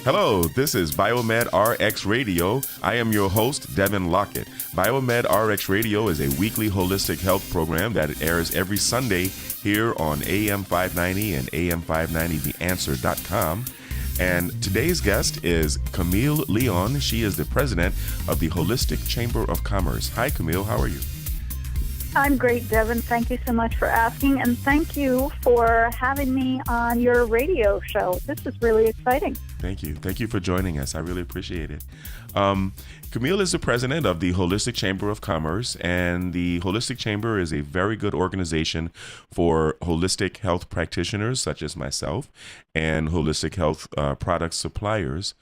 Hello, this is BiomedRx Radio. I am your host, Devin Lockett. BiomedRx Radio is a weekly holistic health program that airs every Sunday here on AM 590 and AM590theanswer.com. And today's guest is Camille Leon. She is the president of the Holistic Chamber of Commerce. Hi, Camille. How are you? I'm great, Devin. Thank you so much for asking, and thank you for having me on your radio show. This is really exciting. Thank you. Thank you for joining us. I really appreciate it. Camille is the president of the Holistic Chamber of Commerce, and the Holistic Chamber is a very good organization for holistic health practitioners such as myself and holistic health product suppliers.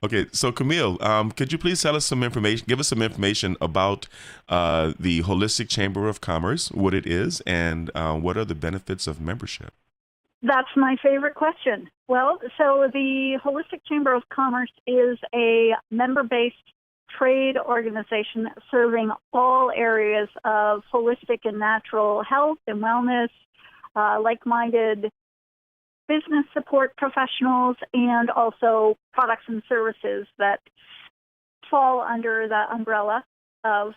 Okay, so Camille, could you please tell us some information, give us some information about the Holistic Chamber of Commerce, what it is, and what are the benefits of membership? That's my favorite question. Well, so the Holistic Chamber of Commerce is a member-based trade organization serving all areas of holistic and natural health and wellness, like-minded business support professionals, and also products and services that fall under the umbrella of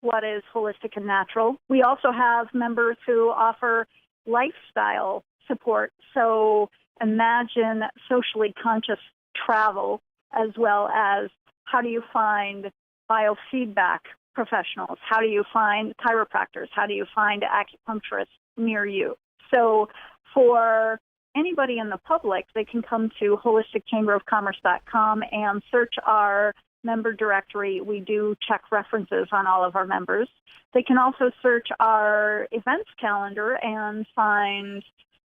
what is holistic and natural. We also have members who offer lifestyle support. So imagine socially conscious travel, as well as how do you find biofeedback professionals? How do you find chiropractors? How do you find acupuncturists near you? So for anybody in the public, they can come to holisticchamberofcommerce.com and search our member directory. We do check references on all of our members. They can also search our events calendar and find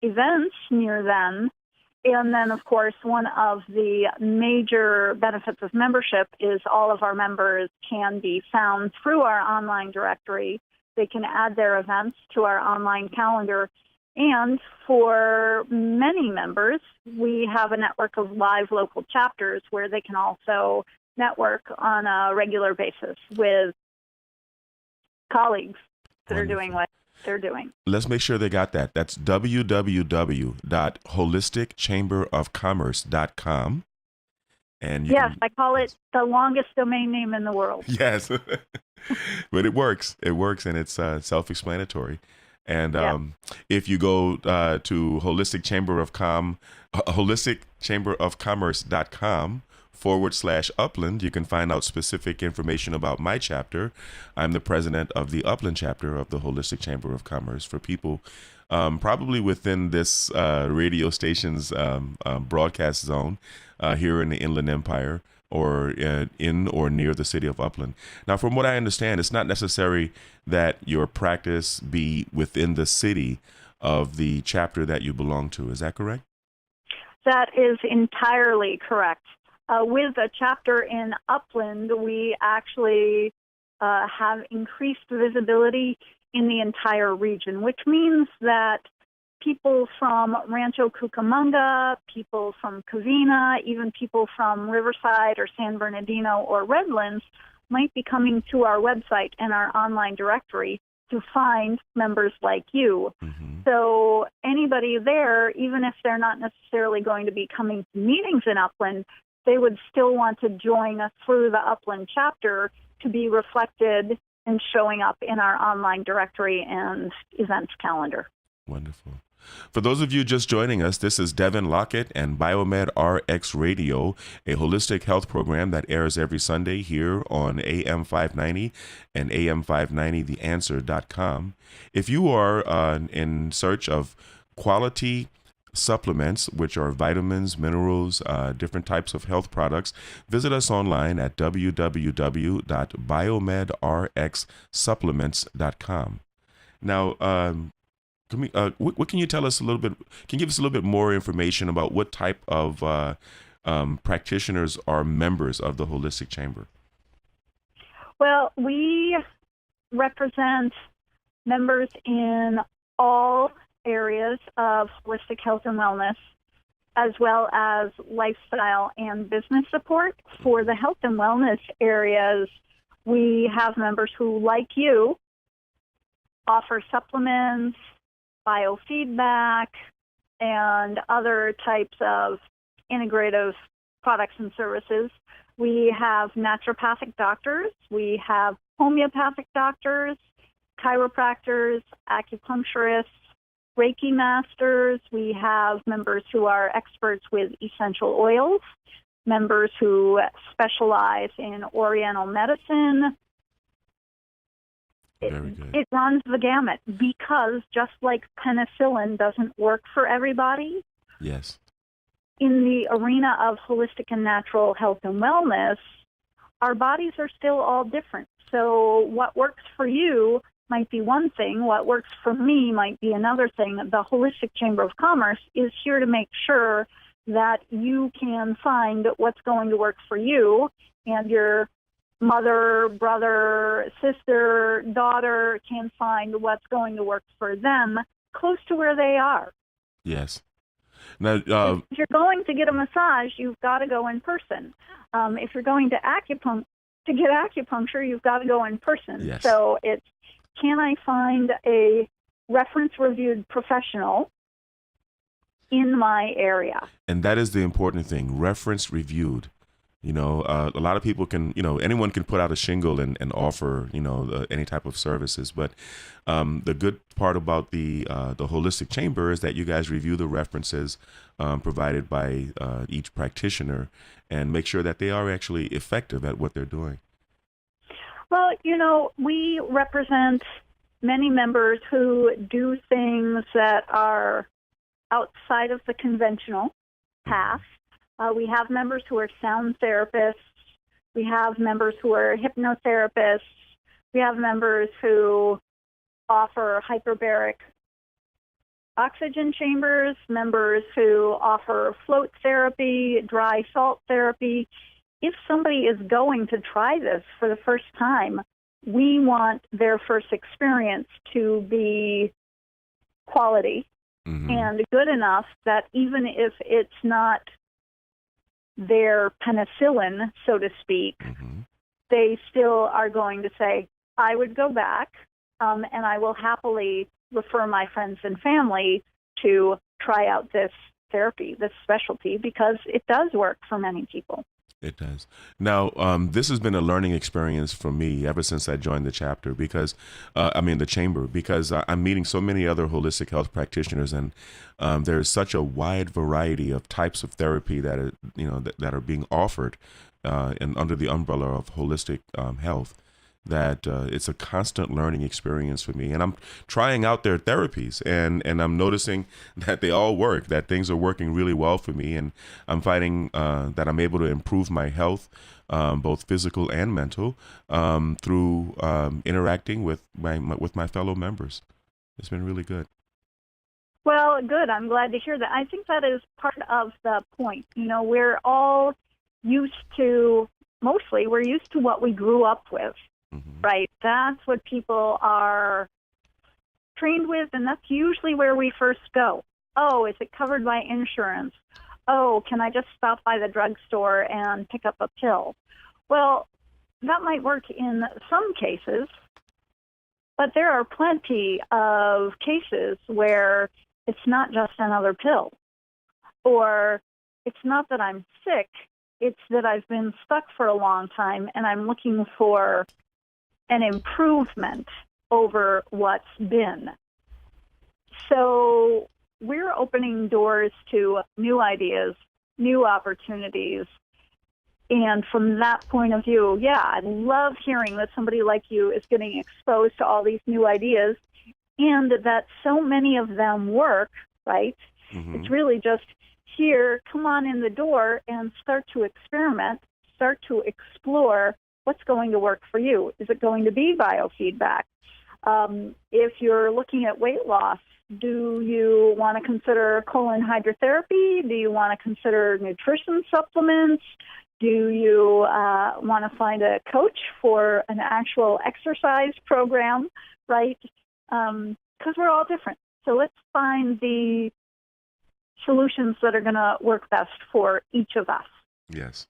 events near them. And then, of course, one of the major benefits of membership is all of our members can be found through our online directory. They can add their events to our online calendar. And for many members, we have a network of live local chapters where they can also network on a regular basis with colleagues that are doing what they're doing. Let's make sure they got that. That's www.holisticchamberofcommerce.com. And yes, I call it the longest domain name in the world. Yes, but it works. It works, and it's self-explanatory. And if you go to holisticchamberofcommerce.com/Upland, you can find out specific information about my chapter. I'm the president of the Upland Chapter of the Holistic Chamber of Commerce. For people probably within this radio station's broadcast zone here in the Inland Empire, or in or near the city of Upland. Now, from what I understand, it's not necessary that your practice be within the city of the chapter that you belong to. Is that correct? That is entirely correct. With a chapter in Upland, we actually have increased visibility in the entire region, which means that people from Rancho Cucamonga, people from Covina, even people from Riverside or San Bernardino or Redlands might be coming to our website and our online directory to find members like you. Mm-hmm. So anybody there, even if they're not necessarily going to be coming to meetings in Upland, they would still want to join us through the Upland chapter to be reflected and showing up in our online directory and events calendar. Wonderful. For those of you just joining us, this is Devin Lockett and BiomedRx Radio, a holistic health program that airs every Sunday here on AM 590 and AM590theanswer.com. If you are in search of quality supplements, which are vitamins, minerals, different types of health products, visit us online at www.biomedrxsupplements.com. Now, what can you tell us a little bit? Can you give us a little bit more information about what type of practitioners are members of the Holistic Chamber? Well, we represent members in all areas of holistic health and wellness, as well as lifestyle and business support. For the health and wellness areas, we have members who, like you, offer supplements, biofeedback, and other types of integrative products and services. We have naturopathic doctors. We have homeopathic doctors, chiropractors, acupuncturists, Reiki masters. We have members who are experts with essential oils, members who specialize in Oriental medicine. It runs the gamut, because just like penicillin doesn't work for everybody. Yes. In the arena of holistic and natural health and wellness, our bodies are still all different. So what works for you might be one thing. What works for me might be another thing. The Holistic Chamber of Commerce is here to make sure that you can find what's going to work for you, and your mother, brother, sister, daughter can find what's going to work for them close to where they are. Yes. Now, if you're going to get a massage, you've got to go in person. If you're going to get acupuncture, you've got to go in person. Yes. So it's, can I find a reference-reviewed professional in my area? And that is the important thing, reference-reviewed. You know, a lot of people can, anyone can put out a shingle and offer, any type of services. But the good part about the Holistic Chamber is that you guys review the references provided by each practitioner and make sure that they are actually effective at what they're doing. Well, we represent many members who do things that are outside of the conventional path. We have members who are sound therapists. We have members who are hypnotherapists. We have members who offer hyperbaric oxygen chambers, members who offer float therapy, dry salt therapy. If somebody is going to try this for the first time, we want their first experience to be quality and good enough that even if it's not their penicillin, so to speak, they still are going to say, I would go back, and I will happily refer my friends and family to try out this therapy, this specialty, because it does work for many people. It does. Now, this has been a learning experience for me ever since I joined the chapter, because the chamber, because I'm meeting so many other holistic health practitioners, and there is such a wide variety of types of therapy that are, that are being offered and under the umbrella of holistic health, that it's a constant learning experience for me. And I'm trying out their therapies, and I'm noticing that they all work, that things are working really well for me. And I'm finding that I'm able to improve my health, both physical and mental, through interacting with my fellow members. It's been really good. Well, good. I'm glad to hear that. I think that is part of the point. We're all used to what we grew up with. Right. That's what people are trained with, and that's usually where we first go. Oh, is it covered by insurance? Oh, can I just stop by the drugstore and pick up a pill? Well, that might work in some cases, but there are plenty of cases where it's not just another pill, or it's not that I'm sick, it's that I've been stuck for a long time and I'm looking for an improvement over what's been. So we're opening doors to new ideas, new opportunities. And from that point of view, I love hearing that somebody like you is getting exposed to all these new ideas, and that so many of them work, right? It's really just here, come on in the door and start to experiment, start to explore what's going to work for you. Is it going to be biofeedback? If you're looking at weight loss, do you want to consider colon hydrotherapy? Do you want to consider nutrition supplements? Do you want to find a coach for an actual exercise program, right? Because we're all different. So let's find the solutions that are going to work best for each of us. Yes.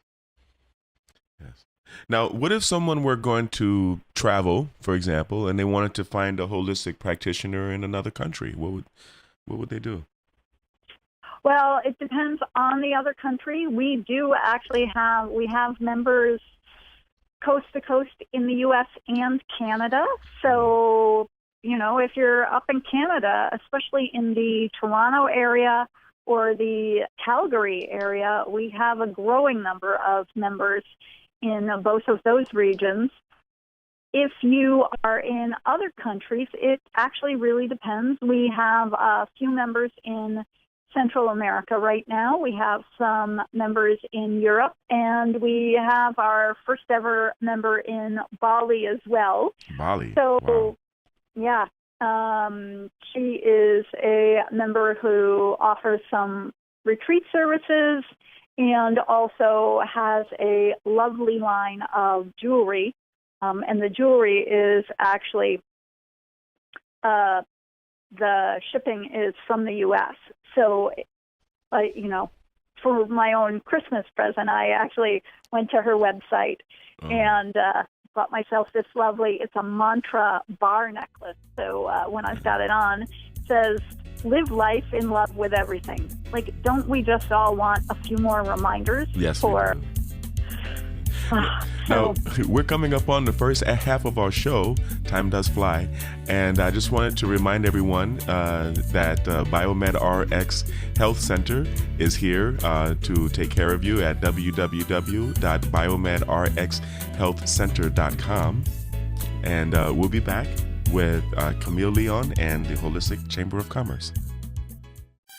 Now, what if someone were going to travel, for example, and they wanted to find a holistic practitioner in another country? What would they do? Well, it depends on the other country. We do actually have members coast to coast in the U.S. and Canada. So, if you're up in Canada, especially in the Toronto area or the Calgary area, we have a growing number of members in both of those regions. If you are in other countries, it actually really depends. We have a few members in Central America right now. We have some members in Europe, and we have our first ever member in Bali as well. Bali. So, wow. Yeah. She is a member who offers some retreat services and also has a lovely line of jewelry. And the jewelry is actually, the shipping is from the U.S. So, for my own Christmas present, I actually went to her website and bought myself this it's a mantra bar necklace. So when I've got it on, it says, live life in love with everything. Don't we just all want a few more reminders? Yes, for... we do. Now, we're coming up on the first half of our show. Time does fly. And I just wanted to remind everyone that BiomedRx Health Center is here to take care of you at www.biomedrxhealthcenter.com. And we'll be back with Camille Leon and the Holistic Chamber of Commerce.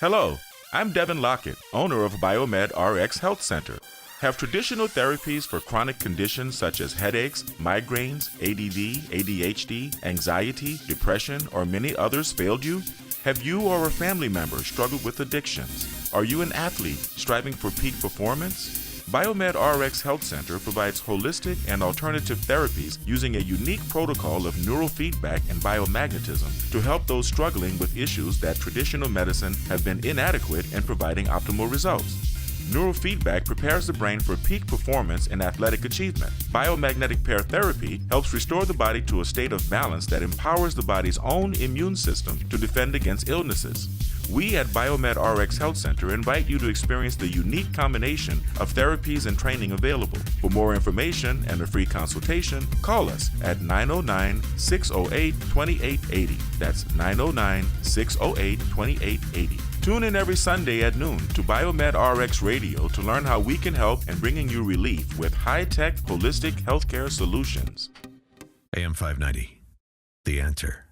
Hello, I'm Devin Lockett, owner of BiomedRx Health Center. Have traditional therapies for chronic conditions such as headaches, migraines, ADD, ADHD, anxiety, depression, or many others failed you? Have you or a family member struggled with addictions? Are you an athlete striving for peak performance? BiomedRx Health Center provides holistic and alternative therapies using a unique protocol of neurofeedback and biomagnetism to help those struggling with issues that traditional medicine have been inadequate in providing optimal results. Neurofeedback prepares the brain for peak performance and athletic achievement. Biomagnetic pair therapy helps restore the body to a state of balance that empowers the body's own immune system to defend against illnesses. We at BiomedRx Health Center invite you to experience the unique combination of therapies and training available. For more information and a free consultation, call us at 909-608-2880. That's 909-608-2880. Tune in every Sunday at noon to BiomedRx Radio to learn how we can help in bringing you relief with high-tech, holistic healthcare solutions. AM 590, The Answer.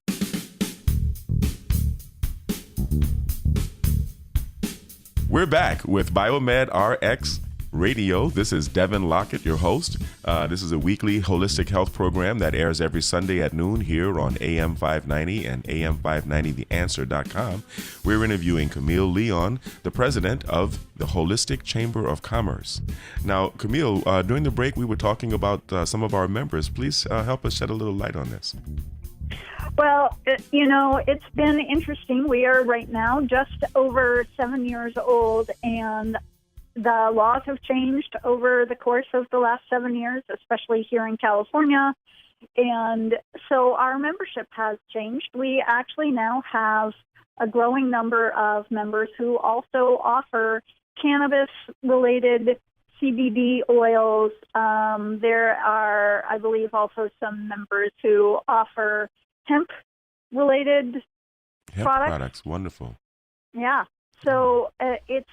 We're back with BiomedRx Radio. This is Devin Lockett, your host. This is a weekly holistic health program that airs every Sunday at noon here on AM 590 and AM590theanswer.com. We're interviewing Camille Leon, the president of the Holistic Chamber of Commerce. Now, Camille, during the break, we were talking about some of our members. Please help us shed a little light on this. Well, it's been interesting. We are right now just over 7 years old, and the laws have changed over the course of the last 7 years, especially here in California. And so our membership has changed. We actually now have a growing number of members who also offer cannabis-related CBD oils. There are, I believe, also some members who offer hemp-related products. Wonderful. Yeah. So it's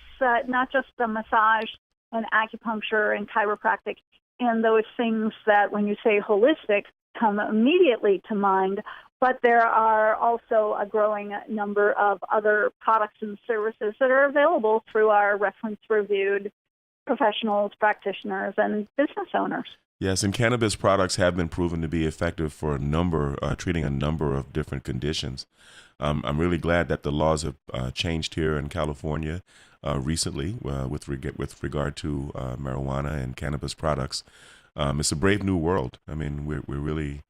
not just the massage and acupuncture and chiropractic and those things that when you say holistic come immediately to mind, but there are also a growing number of other products and services that are available through our reference-reviewed professionals, practitioners, and business owners. Yes, and cannabis products have been proven to be effective for treating a number of different conditions. I'm really glad that the laws have changed here in California recently with regard to marijuana and cannabis products. It's a brave new world. I mean, we're really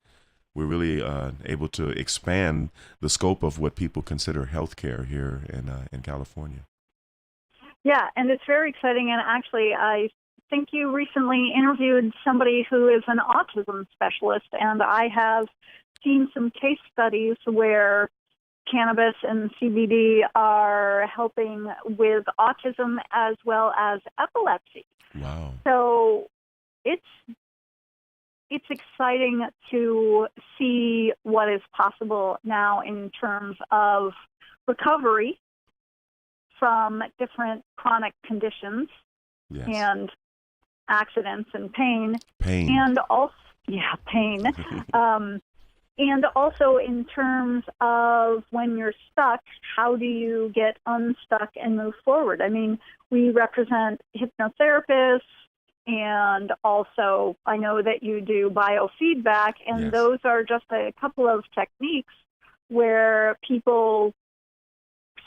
able to expand the scope of what people consider healthcare here in California. Yeah, and it's very exciting. And actually, I think you recently interviewed somebody who is an autism specialist, and I have seen some case studies where cannabis and CBD are helping with autism as well as epilepsy. Wow. So it's exciting to see what is possible now in terms of recovery from different chronic conditions Yes. and accidents and pain. Pain. And also, pain. And also in terms of when you're stuck, how do you get unstuck and move forward? I mean, we represent hypnotherapists, and also I know that you do biofeedback, and Yes. those are just a couple of techniques where people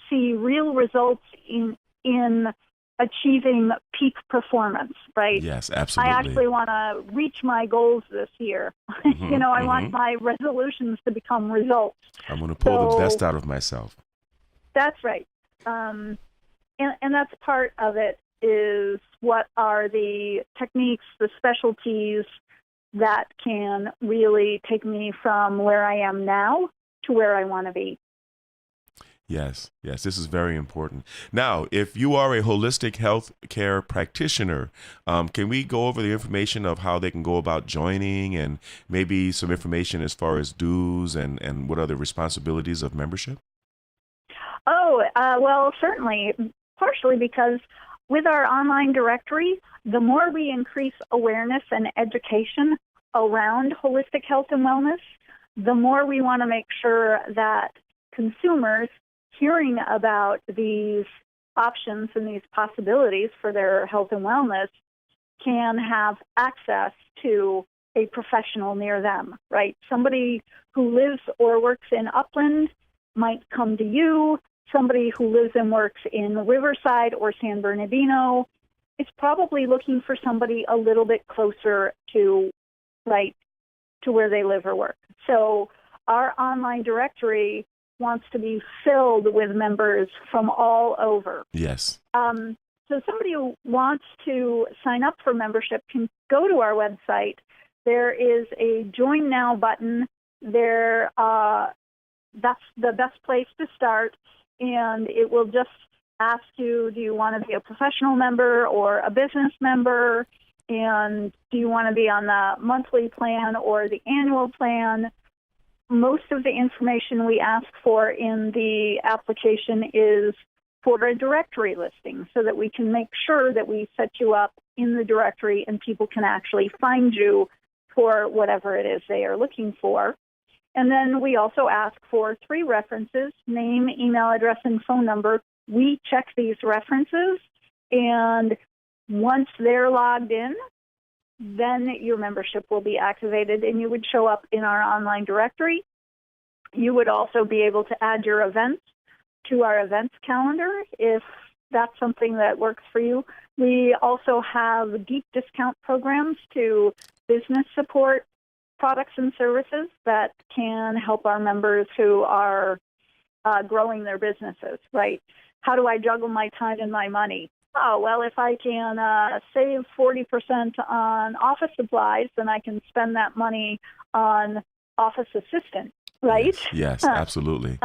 see real results in achieving peak performance, right? Yes, I absolutely. actually want to reach my goals this year. I want my resolutions to become results. I'm going to pull the best out of myself. That's right. And that's part of it, is what are the techniques, the specialties that can really take me from where I am now to where I want to be. Yes, this is very important. Now, if you are a holistic health care practitioner, can we go over the information of how they can go about joining, and maybe some information as far as dues and what are the responsibilities of membership? Well, certainly, partially because with our online directory, the more we increase awareness and education around holistic health and wellness, the more we want to make sure that consumers hearing about these options and these possibilities for their health and wellness can have access to a professional near them, right? Somebody who lives or works in Upland might come to you. Somebody who lives and works in Riverside or San Bernardino is probably looking for somebody a little bit closer to where they live or work. So our online directory wants to be filled with members from all over. Yes. So somebody who wants to sign up for membership can go to our website. There is a Join Now button there. That's the best place to start, and it will just ask you, do you want to be a professional member or a business member, and do you want to be on the monthly plan or the annual plan? Most of the information we ask for in the application is for a directory listing, so that we can make sure that we set you up in the directory and people can actually find you for whatever it is they are looking for. And then we also ask for 3 references: name, email address, and phone number. We check these references, and once they're logged in, then your membership will be activated and you would show up in our online directory. You would also be able to add your events to our events calendar if that's something that works for you. We also have deep discount programs to business support products and services that can help our members who are growing their businesses, right? How do I juggle my time and my money? Oh, well, if I can save 40% on office supplies, then I can spend that money on office assistant, right? Yes, absolutely.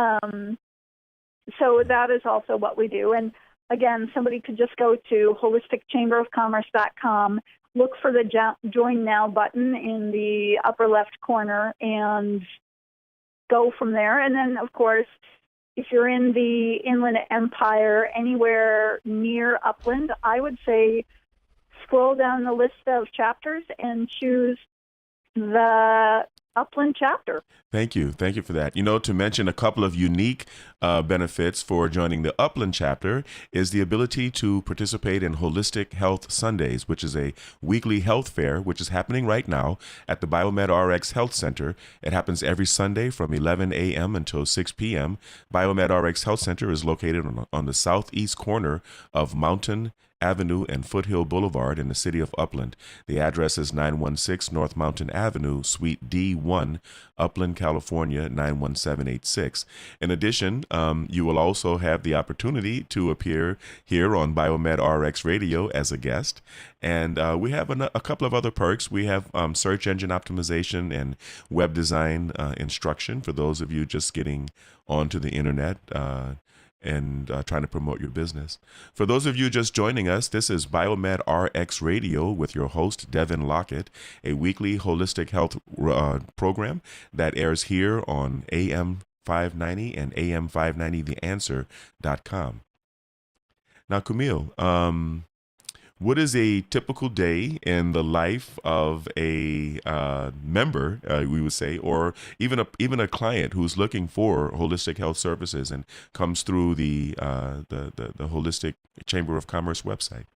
So that is also what we do. And again, somebody could just go to holisticchamberofcommerce.com, look for the Join Now button in the upper left corner, and go from there. And then, of course, if you're in the Inland Empire, anywhere near Upland, I would say scroll down the list of chapters and choose the Upland Chapter. Thank you for that. To mention a couple of unique benefits for joining the Upland Chapter is the ability to participate in Holistic Health Sundays, which is a weekly health fair, which is happening right now at the BiomedRx Health Center. It happens every Sunday from 11 a.m. until 6 p.m. BiomedRx Health Center is located on the southeast corner of Mountain Avenue and Foothill Boulevard in the city of Upland. The address is 916 North Mountain Avenue, Suite D1, Upland, California, 91786. In addition, you will also have the opportunity to appear here on BiomedRx Radio as a guest. And we have a couple of other perks. We have search engine optimization and web design instruction for those of you just getting onto the internet and trying to promote your business. For those of you just joining us, this is BiomedRx Radio with your host, Devin Lockett, a weekly holistic health program that airs here on AM 590 and AM 590theanswer.com. Now, Camille, what is a typical day in the life of a member, we would say, or even a client who's looking for holistic health services and comes through the Holistic Chamber of Commerce website?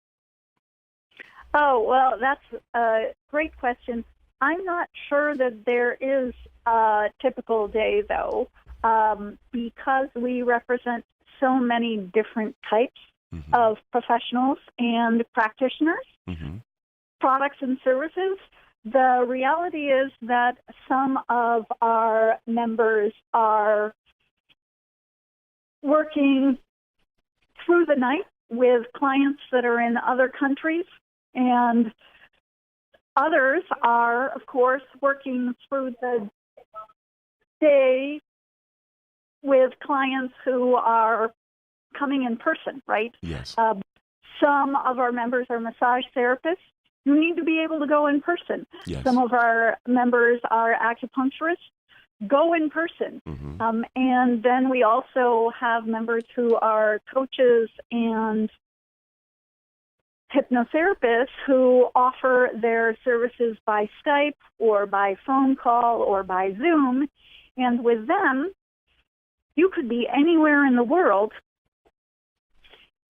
Oh, well, that's a great question. I'm not sure that there is a typical day, though, because we represent so many different types of professionals and practitioners, products and services. The reality is that some of our members are working through the night with clients that are in other countries, and others are, of course, working through the day with clients who are coming in person, right? Yes. Some of our members are massage therapists. You need to be able to go in person. Yes. Some of our members are acupuncturists. Go in person. And then we also have members who are coaches and hypnotherapists who offer their services by Skype or by phone call or by Zoom. And with them, you could be anywhere in the world,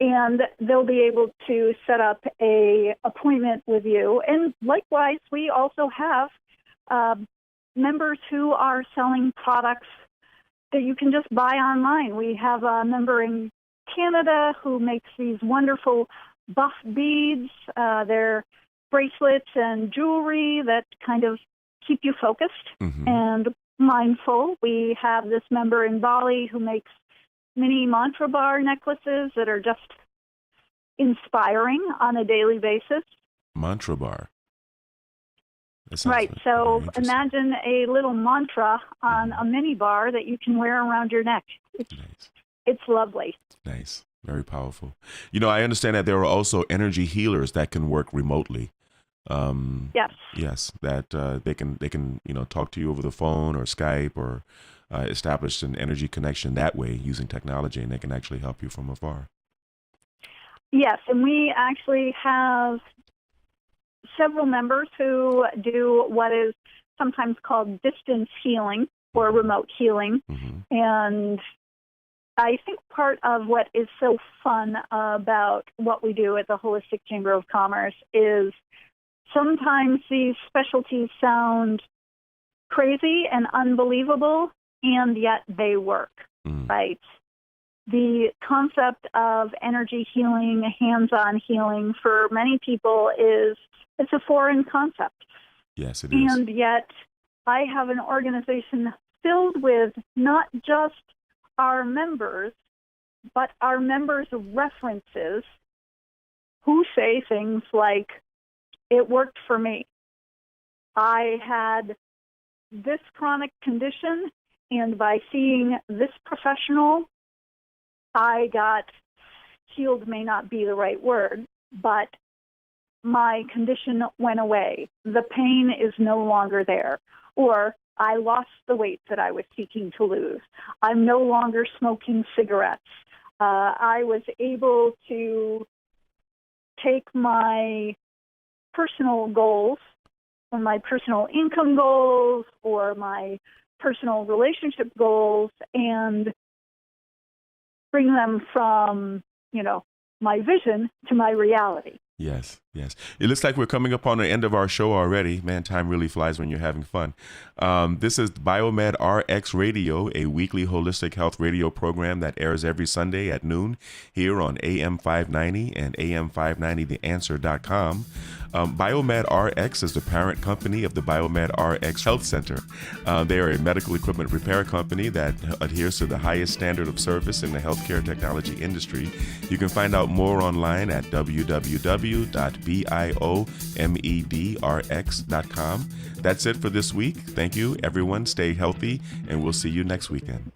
and they'll be able to set up a appointment with you. And likewise, we also have members who are selling products that you can just buy online. We have a member in Canada who makes these wonderful buff beads. They're bracelets and jewelry that kind of keep you focused and mindful. We have this member in Bali who makes mini mantra bar necklaces that are just inspiring on a daily basis. Mantra bar. Right. So imagine a little mantra on a mini bar that you can wear around your neck. It's lovely. Nice. Very powerful. You know, I understand that there are also energy healers that can work remotely. Yes. Yes, that they can talk to you over the phone or Skype or establish an energy connection that way using technology, and they can actually help you from afar. Yes, and we actually have several members who do what is sometimes called distance healing or remote healing. And I think part of what is so fun about what we do at the Holistic Chamber of Commerce is sometimes these specialties sound crazy and unbelievable, and yet they work, right? The concept of energy healing, hands-on healing, for many people it's a foreign concept. Yes, it is. And yet I have an organization filled with not just our members, but our members' references who say things like, it worked for me. I had this chronic condition, and by seeing this professional, I got healed, may not be the right word, but my condition went away. The pain is no longer there. Or I lost the weight that I was seeking to lose. I'm no longer smoking cigarettes. I was able to take my personal goals or my personal income goals or my personal relationship goals and bring them from, my vision to my reality. Yes. Yes. It looks like we're coming up on the end of our show already. Man, time really flies when you're having fun. This is BiomedRx Radio, a weekly holistic health radio program that airs every Sunday at noon here on AM 590 and AM590theanswer.com. BiomedRx is the parent company of the BiomedRx Health Center. They are a medical equipment repair company that adheres to the highest standard of service in the healthcare technology industry. You can find out more online at www.biomedrx.com. That's it for this week. Thank you, everyone. Stay healthy, and we'll see you next weekend.